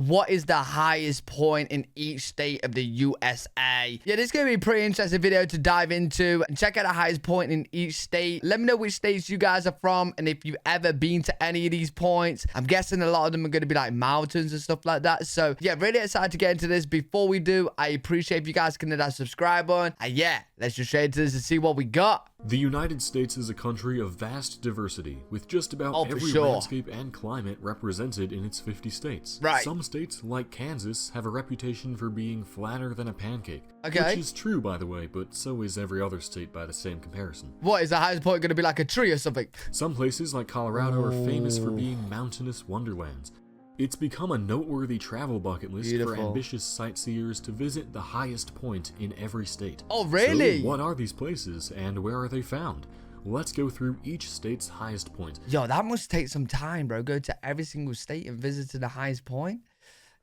what is the highest point in each state of the USA? Yeah, this is going to be a pretty interesting video to dive into. And check out the highest point in each state. Let me know which states you guys are from and if you've ever been to any of these points. I'm guessing a lot of them are going to be like mountains and stuff like that. So yeah, really excited to get into this. Before we do, I appreciate if you guys can hit that subscribe button. And yeah, let's just straight into this and see what we got. The United States is a country of vast diversity, with just about every landscape and climate represented in its 50 states. Right. Some states, like Kansas, have a reputation for being flatter than a pancake. Okay. Which is true, by the way, but so is every other state by the same comparison. What, is the highest point going to be like a tree or something? Some places, like Colorado, are famous for being mountainous wonderlands. It's become a noteworthy travel bucket list for ambitious sightseers to visit the highest point in every state. Oh, really? So what are these places and where are they found? Let's go through each state's highest point. Yo, that must take some time, bro. Go to every single state and visit to the highest point.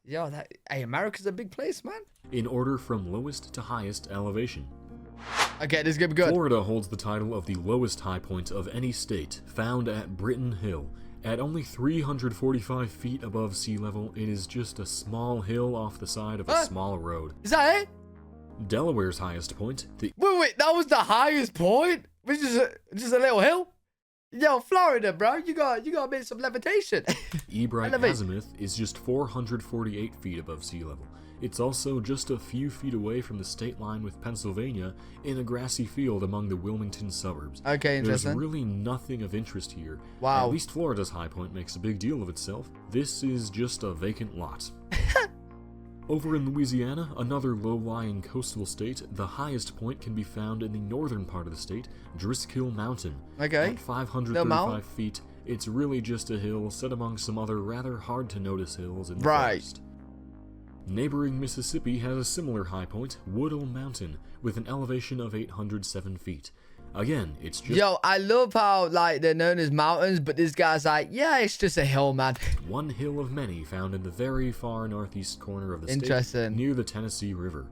Yo, hey, America's a big place, man. In order from lowest to highest elevation. Okay, this is gonna be good. Florida holds the title of the lowest high point of any state, found at Britni Hill. At only 345 feet above sea level, it is just a small hill off the side of a small road. Is that it? Delaware's highest point. Wait, that was the highest point? Which is just a little hill? Yo, Florida, bro, you got make some levitation. Ebright Azimuth is just 448 feet above sea level. It's also just a few feet away from the state line with Pennsylvania in a grassy field among the Wilmington suburbs. Okay, interesting. There's really nothing of interest here. Wow. At least Florida's high point makes a big deal of itself. This is just a vacant lot. Over in Louisiana, another low-lying coastal state, the highest point can be found in the northern part of the state, Driscoll Mountain. Okay. At 535 feet, it's really just a hill set among some other rather hard-to-notice hills in the forest. Neighboring Mississippi has a similar high point, Woodall Mountain, with an elevation of 807 feet. Again, it's just... Yo, I love how, like, they're known as mountains, but this guy's like, yeah, it's just a hill, man. One hill of many found in the very far northeast corner of the state, near the Tennessee River.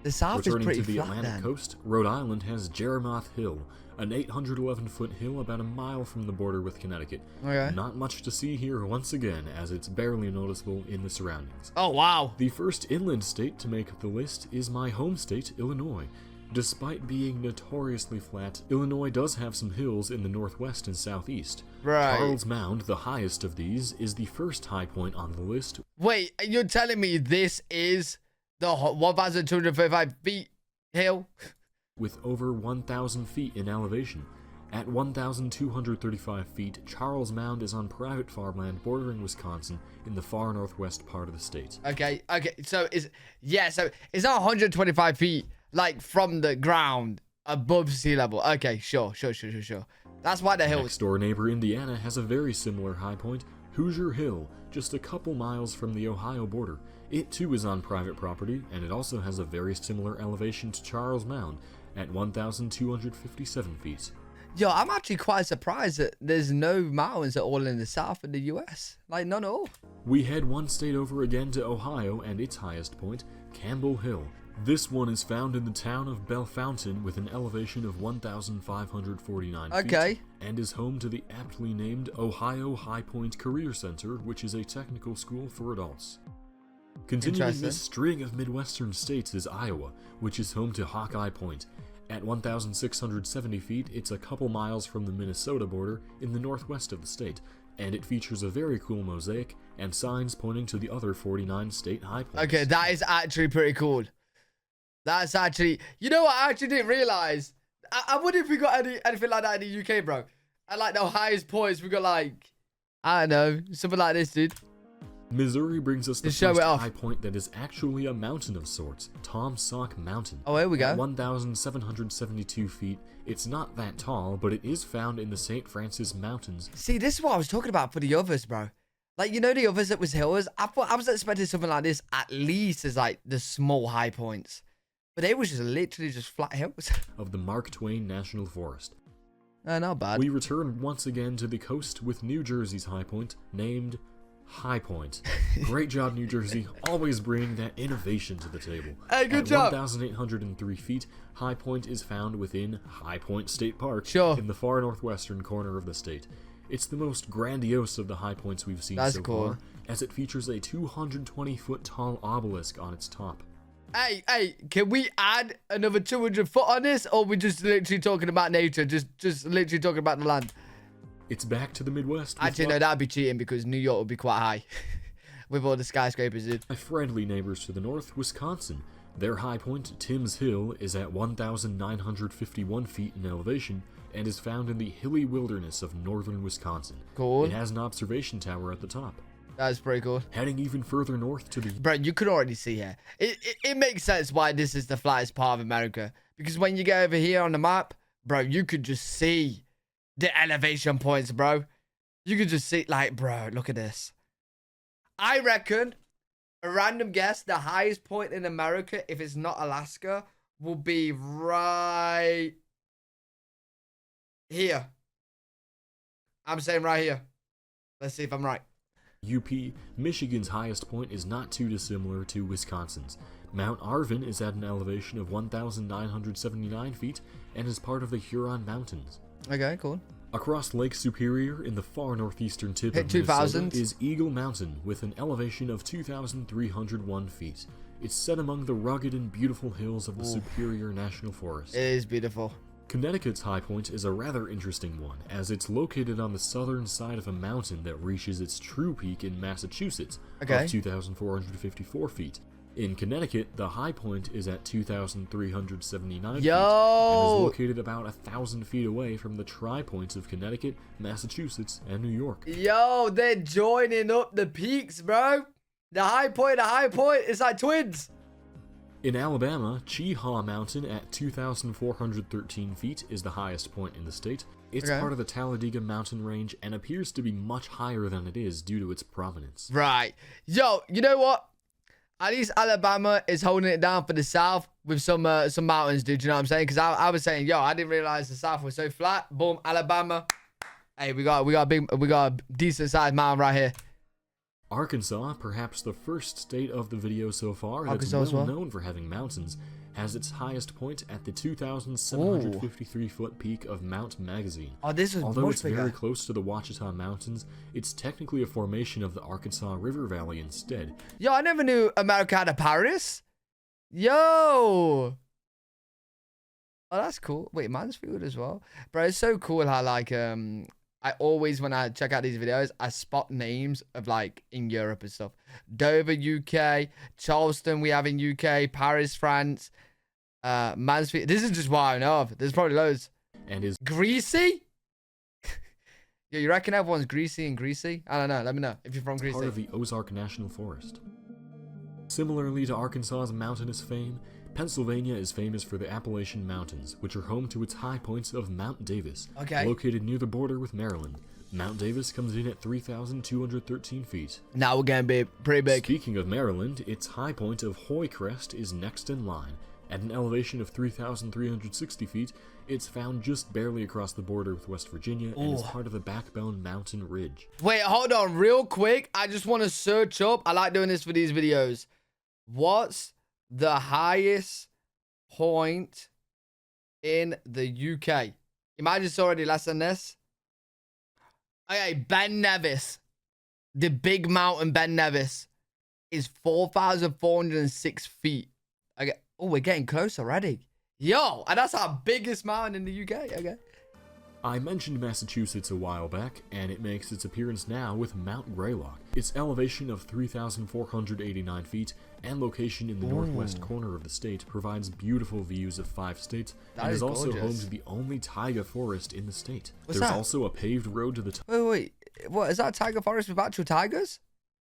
The south is pretty to the flat, Atlantic coast, Rhode Island has Jeremoth Hill, an 811-foot hill about a mile from the border with Connecticut. Okay. Not much to see here once again, as it's barely noticeable in the surroundings. Oh, wow. The first inland state to make the list is my home state, Illinois. Despite being notoriously flat, Illinois does have some hills in the northwest and southeast. Right. Charles Mound, the highest of these, is the first high point on the list. Wait, you're telling me this is the 1,235 feet hill? With over 1,000 feet in elevation. At 1,235 feet, Charles Mound is on private farmland bordering Wisconsin in the far northwest part of the state. Okay, so it's not 125 feet, like, from the ground above sea level. Okay, sure. That's why the hill... Next door neighbor Indiana has a very similar high point, Hoosier Hill, just a couple miles from the Ohio border. It too is on private property, and it also has a very similar elevation to Charles Mound, at 1,257 feet. Yo, I'm actually quite surprised that there's no mountains at all in the south of the US. Like, none at all. We head one state over again to Ohio and its highest point, Campbell Hill. This one is found in the town of Bellefontaine with an elevation of 1,549 feet and is home to the aptly named Ohio High Point Career Center, which is a technical school for adults. Continuing this string of Midwestern states is Iowa, which is home to Hawkeye Point. At 1,670 feet, it's a couple miles from the Minnesota border in the northwest of the state, and it features a very cool mosaic and signs pointing to the other 49 state high points. Okay, that is actually pretty cool. That's actually... You know what I actually didn't realize? I wonder if we got anything like that in the UK, bro. At, like, the highest points, we got, like... I don't know. Something like this, dude. Missouri brings us the first high point that is actually a mountain of sorts, Tom Sauk Mountain. Oh, here we go. At 1,772 feet, it's not that tall, but it is found in the St. Francis Mountains. See, this is what I was talking about for the others, bro. Like, you know the others that was hills? I was expecting something like this at least as, like, the small high points. But they was just literally just flat hills. Of the Mark Twain National Forest. Not bad. We return once again to the coast with New Jersey's high point, named... High Point. Great job, New Jersey. Always bringing that innovation to the table. Hey, good job. At 1,803 feet, High Point is found within High Point State Park in the far northwestern corner of the state. It's the most grandiose of the high points we've seen so far, as it features a 220-foot tall obelisk on its top. Hey, can we add another 200 foot on this? Or are we just literally talking about nature? Just literally talking about the land? It's back to the Midwest. Actually, no, that'd be cheating because New York would be quite high. With all the skyscrapers, dude. My friendly neighbors to the north, Wisconsin. Their high point, Timms Hill, is at 1,951 feet in elevation and is found in the hilly wilderness of northern Wisconsin. Cool. It has an observation tower at the top. That's pretty cool. Heading even further north to the... Bro, you can already see here. It makes sense why this is the flattest part of America. Because when you go over here on the map, bro, you could just see the elevation points, bro. You could just see, like, bro, look at this. I reckon, a random guess, the highest point in America, if it's not Alaska, will be right here. I'm saying right here. Let's see if I'm right. UP, Michigan's highest point is not too dissimilar to Wisconsin's. Mount Arvin is at an elevation of 1,979 feet and is part of the Huron Mountains. Okay, cool. Across Lake Superior in the far northeastern tip of 2000 Minnesota is Eagle Mountain with an elevation of 2,301 feet. It's set among the rugged and beautiful hills of the Superior National Forest. It is beautiful. Connecticut's high point is a rather interesting one, as it's located on the southern side of a mountain that reaches its true peak in Massachusetts of 2,454 feet. In Connecticut, the high point is at 2,379 feet and is located about 1,000 feet away from the tri-points of Connecticut, Massachusetts, and New York. Yo, they're joining up the peaks, bro. The high point, it's like twins. In Alabama, Cheaha Mountain at 2,413 feet is the highest point in the state. It's part of the Talladega Mountain Range and appears to be much higher than it is due to its prominence. Right. Yo, you know what? At least Alabama is holding it down for the South with some mountains, dude. You know what I'm saying? Because I was saying, yo, I didn't realize the South was so flat. Boom, Alabama. Hey, we got a decent sized mountain right here. Arkansas, perhaps the first state of the video so far that's well known for having mountains, has its highest point at the 2,753-foot peak of Mount Magazine. Oh, this is Although much it's bigger. very close to the Ouachita Mountains, it's technically a formation of the Arkansas River Valley instead. Yo, I never knew America had a Paris. Yo. Oh, that's cool. Wait, Mansfield as well. Bro, it's so cool how, like, I always, when I check out these videos, I spot names of, like, in Europe and stuff. Dover, UK. Charleston, we have in UK. Paris, France. Mansfield. This is just what I know of. There's probably loads. And is Greasy? Yo, you reckon everyone's greasy and greasy? I don't know. Let me know if you're from Greasy. part of the Ozark National Forest. Similarly to Arkansas's mountainous fame, Pennsylvania is famous for the Appalachian Mountains, which are home to its high points of Mount Davis, located near the border with Maryland. Mount Davis comes in at 3,213 feet. Now we're going to be pretty big. Speaking of Maryland, its high point of Hoy Crest is next in line. At an elevation of 3,360 feet, it's found just barely across the border with West Virginia and is part of the Backbone Mountain Ridge. Wait, hold on real quick. I just want to search up. I like doing this for these videos. What's the highest point in the UK? Imagine it's already less than this. Okay, Ben Nevis. The big mountain Ben Nevis is 4,406 feet. Okay. Oh, we're getting close already. Yo, and that's our biggest mountain in the UK. Okay. I mentioned Massachusetts a while back, and it makes its appearance now with Mount Greylock. Its elevation of 3,489 feet and location in the northwest corner of the state provides beautiful views of 5 states and is also home to the only taiga forest in the state. There's also a paved road to the top. Wait. What, is that a taiga forest with actual tigers?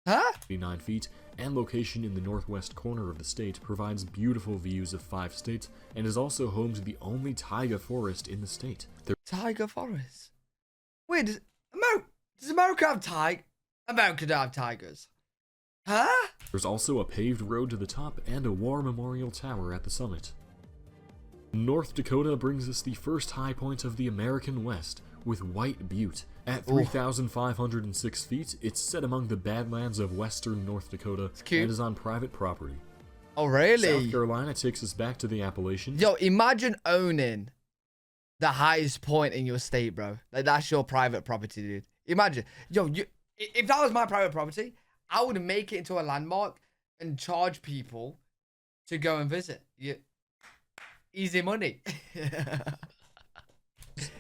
Huh? 89 feet and location in the northwest corner of the state provides beautiful views of 5 states and is also home to the only taiga forest in the state. Taiga forest? Wait, does America have tigers? America don't have tigers. Huh? There's also a paved road to the top and a war memorial tower at the summit. North Dakota brings us the first high point of the American West with White Butte. At 3,506 feet, it's set among the Badlands of western North Dakota and is on private property. Oh, really? South Carolina takes us back to the Appalachians. Yo, imagine owning the highest point in your state, bro. Like, that's your private property, dude. Imagine. Yo, if that was my private property, I would make it into a landmark and charge people to go and visit. Easy money.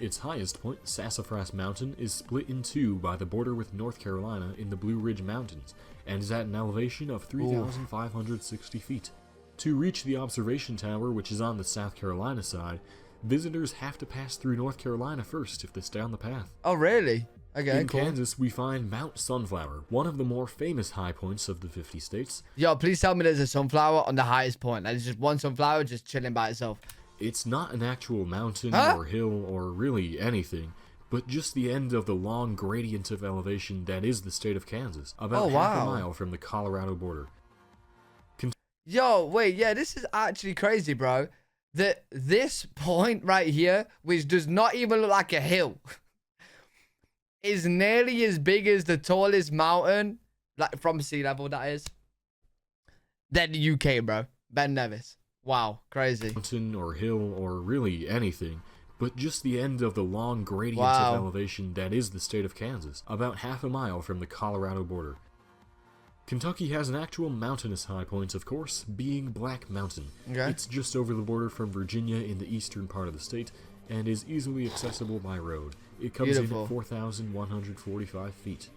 Its highest point, Sassafras Mountain, is split in two by the border with North Carolina in the Blue Ridge Mountains, and is at an elevation of 3,560 feet. To reach the observation tower, which is on the South Carolina side, visitors have to pass through North Carolina first if they stay on the path. Oh, really? Okay, in cool. Kansas, we find Mount Sunflower, one of the more famous high points of the 50 states. Yo, please tell me there's a sunflower on the highest point. There's just one sunflower just chilling by itself. It's not an actual mountain or hill or really anything, but just the end of the long gradient of elevation that is the state of Kansas, about half a mile from the Colorado border. Yo, wait, yeah, this is actually crazy, bro. This point right here, which does not even look like a hill, is nearly as big as the tallest mountain, like from sea level, that is. Then the UK, bro. Ben Nevis. Wow, crazy. Mountain or hill or really anything, but just the end of the long gradient of elevation that is the state of Kansas, about half a mile from the Colorado border. Kentucky has an actual mountainous high point, of course, being Black Mountain. Okay. It's just over the border from Virginia in the eastern part of the state, and is easily accessible by road. It comes in at 4,145 feet.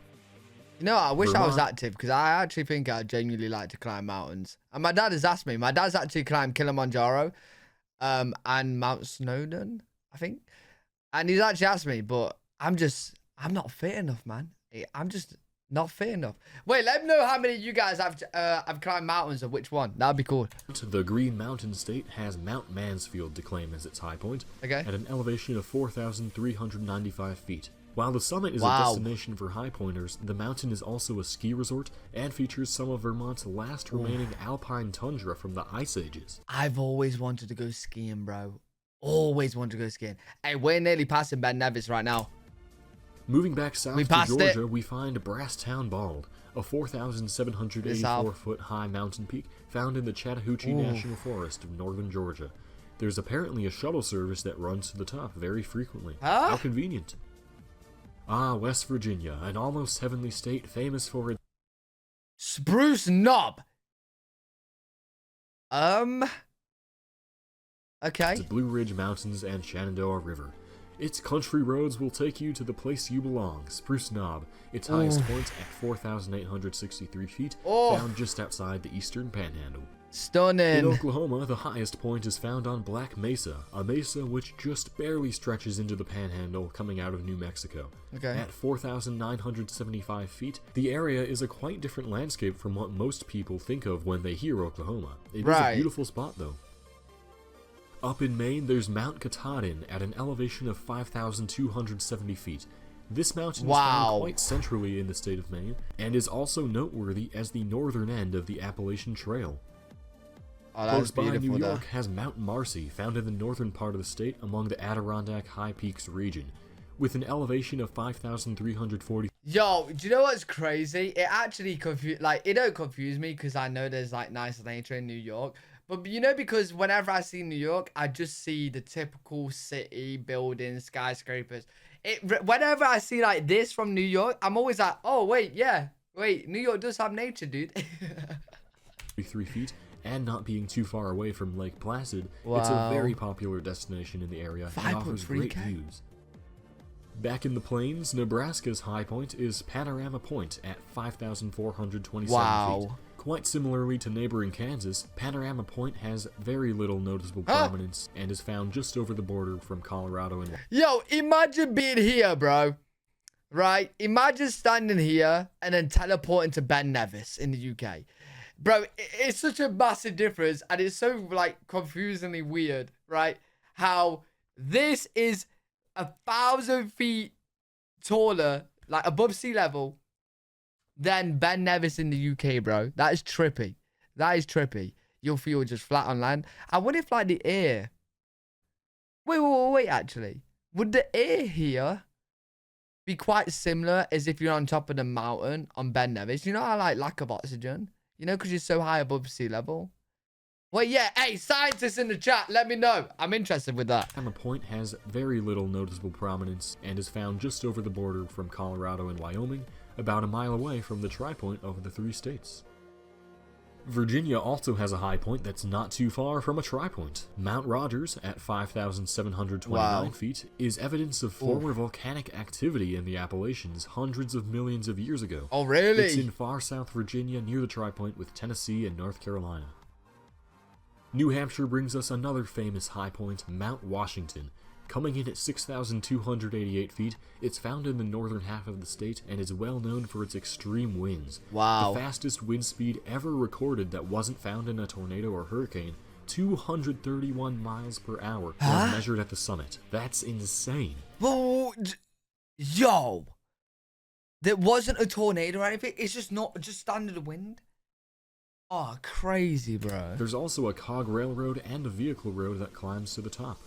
You know, I wish I was active, because I actually think I genuinely like to climb mountains. And my dad has asked me. My dad's actually climbed Kilimanjaro and Mount Snowdon, I think. And he's actually asked me, but I'm not fit enough, man. I'm just not fit enough. Wait, let me know how many of you guys have climbed mountains or which one. That'd be cool. The Green Mountain State has Mount Mansfield to claim as its high point, at an elevation of 4,395 feet. While the summit is a destination for high pointers, the mountain is also a ski resort and features some of Vermont's last remaining alpine tundra from the Ice Ages. I've always wanted to go skiing, bro. Always wanted to go skiing. Hey, we're nearly passing Ben Nevis right now. Moving back south to Georgia, we find Brasstown Bald, a 4,784-foot high mountain peak found in the Chattahoochee National Forest of northern Georgia. There's apparently a shuttle service that runs to the top very frequently. How convenient. West Virginia, an almost heavenly state famous for its Spruce Knob. Okay. The Blue Ridge Mountains and Shenandoah River. Its country roads will take you to the place you belong, Spruce Knob. Its highest point at 4,863 feet, found just outside the eastern panhandle. Stunning. In Oklahoma, the highest point is found on Black Mesa, a mesa which just barely stretches into the panhandle coming out of New Mexico. At 4,975 feet, the area is a quite different landscape from what most people think of when they hear Oklahoma. It is a beautiful spot, though. Up in Maine, there's Mount Katahdin at an elevation of 5,270 feet. This mountain is found quite centrally in the state of Maine, and is also noteworthy as the northern end of the Appalachian Trail. Close by New York has Mount Marcy, found in the northern part of the state among the Adirondack High Peaks region, with an elevation of 5,340. Yo, do you know what's crazy? It actually it don't confuse me because I know there's like nice nature in New York. But you know, because whenever I see New York, I just see the typical city, buildings, skyscrapers. Whenever I see like this from New York, I'm always like, oh, wait, New York does have nature, dude. 3 feet, and not being too far away from Lake Placid, it's a very popular destination in the area and offers great views. Back in the plains, Nebraska's high point is Panorama Point at 5,427 feet. Quite similarly to neighboring Kansas, Panorama Point has very little noticeable prominence and is found just over the border from Colorado and... Yo, imagine being here, bro. Right? Imagine standing here and then teleporting to Ben Nevis in the UK. Bro, it's such a massive difference, and it's so, like, confusingly weird, right? How this is 1,000 feet taller, like, above sea level, than Ben Nevis in the UK, bro. That is trippy. That is trippy. You'll feel just flat on land. I wonder if, like, the air... Wait, actually. Would the air here be quite similar as if you're on top of the mountain on Ben Nevis? You know how, like, lack of oxygen? You know, because you're so high above sea level? Well, yeah. Hey, scientists in the chat, let me know. I'm interested with that. Panorama Point has very little noticeable prominence and is found just over the border from Colorado and Wyoming, about a mile away from the tri-point of the 3 states. Virginia also has a high point that's not too far from a tri-point. Mount Rodgers, at 5,729 feet, is evidence of former volcanic activity in the Appalachians hundreds of millions of years ago. Oh, really? It's in far South Virginia near the tri-point with Tennessee and North Carolina. New Hampshire brings us another famous high point, Mount Washington. Coming in at 6,288 feet, it's found in the northern half of the state and is well known for its extreme winds. Wow. The fastest wind speed ever recorded that wasn't found in a tornado or hurricane, 231 miles per hour, was measured at the summit. That's insane. Whoa, yo, there wasn't a tornado or anything. It's just standard wind. Oh, crazy, bro. There's also a cog railroad and a vehicle road that climbs to the top.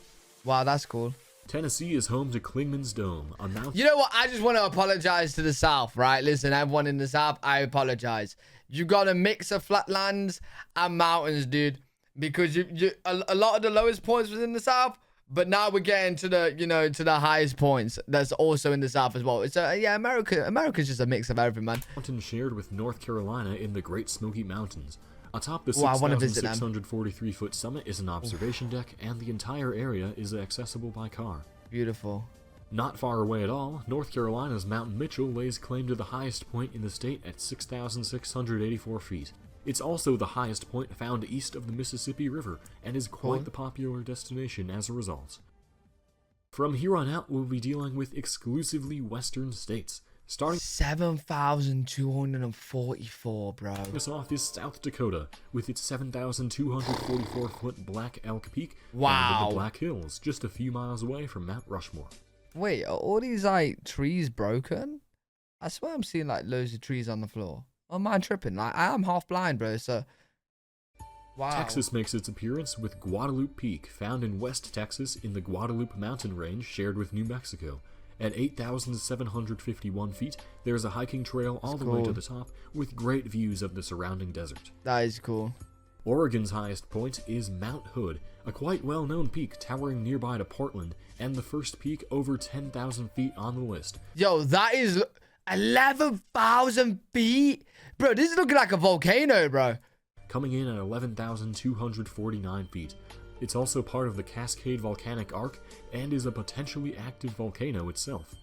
Wow, that's cool. Tennessee is home to Clingman's Dome, a mountain. You know what? I just want to apologize to the South, right? Listen, everyone in the South, I apologize. You got a mix of flatlands and mountains, dude. Because a lot of the lowest points was in the South, but now we're getting to the, to the highest points. That's also in the South as well. It's yeah, America's just a mix of everything, man. Mountain shared with North Carolina in the Great Smoky Mountains. Atop the 6,643-foot summit is an observation deck, and the entire area is accessible by car. Beautiful. Not far away at all, North Carolina's Mount Mitchell lays claim to the highest point in the state at 6,684 feet. It's also the highest point found east of the Mississippi River, and is quite the popular destination as a result. From here on out, we'll be dealing with exclusively western states. Starting 7,244, bro. us off is South Dakota, with its 7,244-foot Black Elk Peak, wow, and the Black Hills, just a few miles away from Mount Rushmore. Wait, are all these like trees broken? I swear I'm seeing like loads of trees on the floor. Oh, am I tripping? Like, I am half blind, bro. So, wow. Texas makes its appearance with Guadalupe Peak, found in West Texas in the Guadalupe mountain range shared with New Mexico. At 8,751 feet, there's a hiking trail all the way to the top with great views of the surrounding desert. That is cool. Oregon's highest point is Mount Hood, a quite well-known peak towering nearby to Portland, and the first peak over 10,000 feet on the list. Yo, that is 11,000 feet? Bro, this is looking like a volcano, bro. Coming in at 11,249 feet. It's also part of the Cascade Volcanic Arc and is a potentially active volcano itself.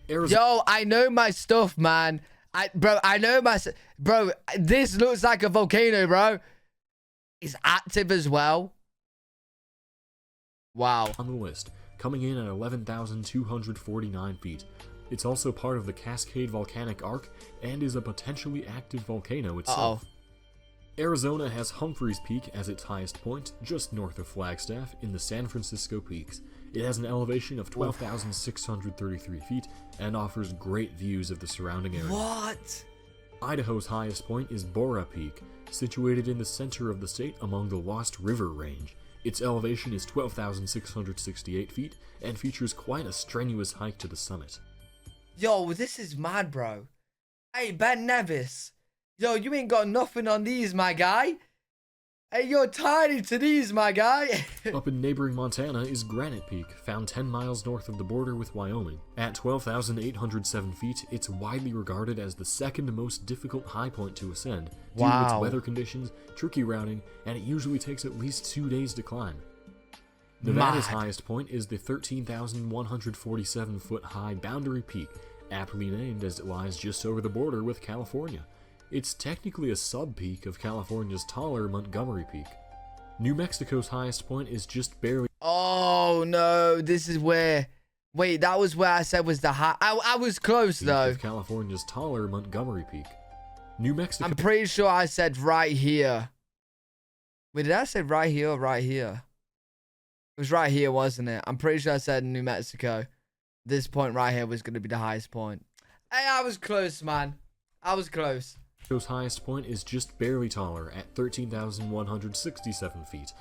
Yo, I know my stuff, man. I know my... Bro, this looks like a volcano, bro. It's active as well. Wow. On the list, coming in at 11,249 feet. It's also part of the Cascade Volcanic Arc and is a potentially active volcano itself. Arizona has Humphreys Peak as its highest point, just north of Flagstaff in the San Francisco Peaks. It has an elevation of 12,633 feet and offers great views of the surrounding area. What? Idaho's highest point is Bora Peak, situated in the center of the state among the Lost River Range. Its elevation is 12,668 feet and features quite a strenuous hike to the summit. Yo, this is mad, bro. Hey, Ben Nevis. Yo, you ain't got nothing on these, my guy. Hey, you're tiny to these, my guy. Up in neighboring Montana is Granite Peak, found 10 miles north of the border with Wyoming. At 12,807 feet, it's widely regarded as the second most difficult high point to ascend due to its weather conditions, tricky routing, and it usually takes at least 2 days to climb. Nevada's highest point is the 13,147-foot high Boundary Peak, aptly named as it lies just over the border with California. It's technically a sub-peak of California's taller Montgomery Peak. New Mexico's highest point is just barely... Oh, no. This is where... Wait, that was where I said was the high... I was close, though. Of California's taller Montgomery Peak. New Mexico... I'm pretty sure I said right here. Wait, did I say right here or right here? It was right here, wasn't it? I'm pretty sure I said New Mexico. This point right here was going to be the highest point. Hey, I was close, man. I was close. Mexico's highest point is just barely taller at 13,167 feet.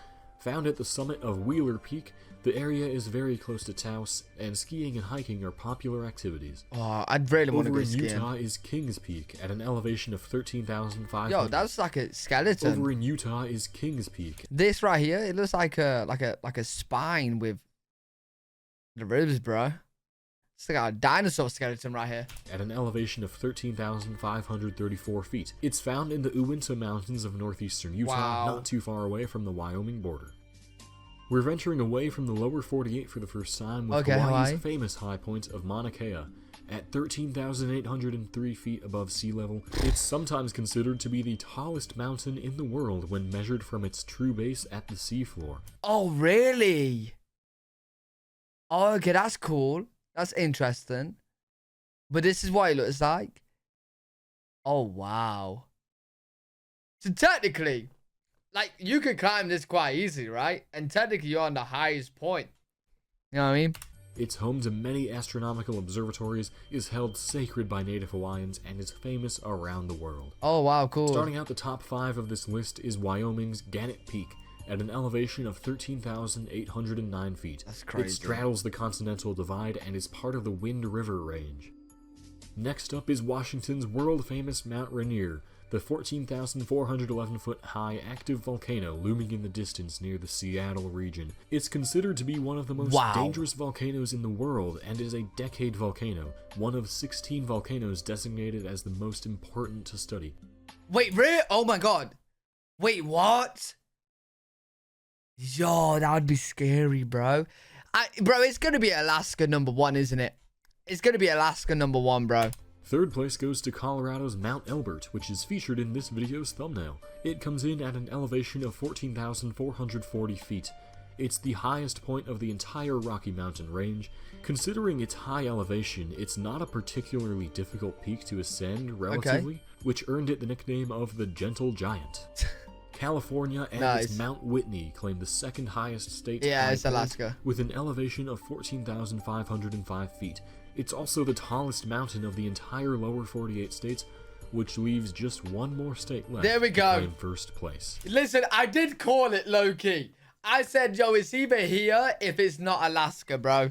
Found at the summit of Wheeler Peak, the area is very close to Taos, and skiing and hiking are popular activities. Oh, I'd really want to go skiing. Over in Utah is Kings Peak at an elevation of 13,500. Yo, that's like a skeleton. Over in Utah is Kings Peak. This right here, it looks like a spine with the ribs, bro. It's like a dinosaur skeleton right here. At an elevation of 13,534 feet. It's found in the Uinta Mountains of northeastern Utah, not too far away from the Wyoming border. We're venturing away from the lower 48 for the first time with Hawaii's famous high point of Mauna Kea. At 13,803 feet above sea level, it's sometimes considered to be the tallest mountain in the world when measured from its true base at the seafloor. Oh, really? Oh, okay, that's cool. That's interesting. But this is what it looks like. Oh, wow. So technically, like, you could climb this quite easy, right? And technically, you're on the highest point. You know what I mean? It's home to many astronomical observatories, is held sacred by Native Hawaiians, and is famous around the world. Oh, wow, cool. Starting out the top 5 of this list is Wyoming's Gannett Peak, at an elevation of 13,809 feet. That's crazy. It straddles the Continental Divide and is part of the Wind River Range. Next up is Washington's world-famous Mount Rainier, the 14,411-foot high active volcano looming in the distance near the Seattle region. It's considered to be one of the most dangerous volcanoes in the world and is a decade volcano, one of 16 volcanoes designated as the most important to study. Wait, really? Oh my god. Wait, what? Yo, that would be scary, bro. Bro, it's going to be Alaska #1, isn't it? It's going to be Alaska #1, bro. Third place goes to Colorado's Mount Elbert, which is featured in this video's thumbnail. It comes in at an elevation of 14,440 feet. It's the highest point of the entire Rocky Mountain range. Considering its high elevation, it's not a particularly difficult peak to ascend relatively, which earned it the nickname of the Gentle Giant. California and its Mount Whitney claim the second highest state it's Alaska, with an elevation of 14,505 feet. It's also the tallest mountain of the entire lower 48 states, which leaves just one more state left to claim first place. Listen, I did call it low-key. I said, yo, it's either here if it's not Alaska, bro.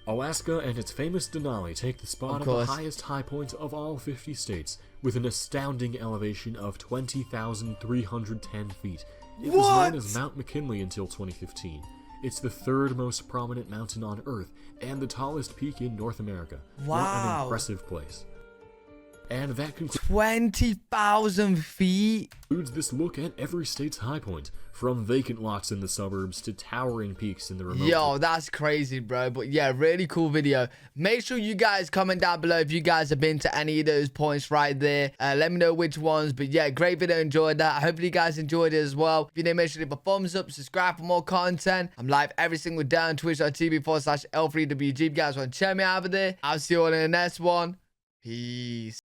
Alaska and its famous Denali take the spot at the highest high point of all 50 states, with an astounding elevation of 20,310 feet. It was known as Mount McKinley until 2015. It's the third most prominent mountain on Earth, and the tallest peak in North America. What an impressive place. And that concludes 20,000 feet. Includes this look at every state's high point, from vacant lots in the suburbs to towering peaks in the remote. Yo, that's crazy, bro. But yeah, really cool video. Make sure you guys comment down below if you guys have been to any of those points right there. Let me know which ones. But yeah, great video. Enjoyed that. I hope you guys enjoyed it as well. If you did, make sure to leave a thumbs up, subscribe for more content. I'm live every single day on twitch.tv/L3WG. If you guys want to check me out over there, I'll see you all in the next one. Peace.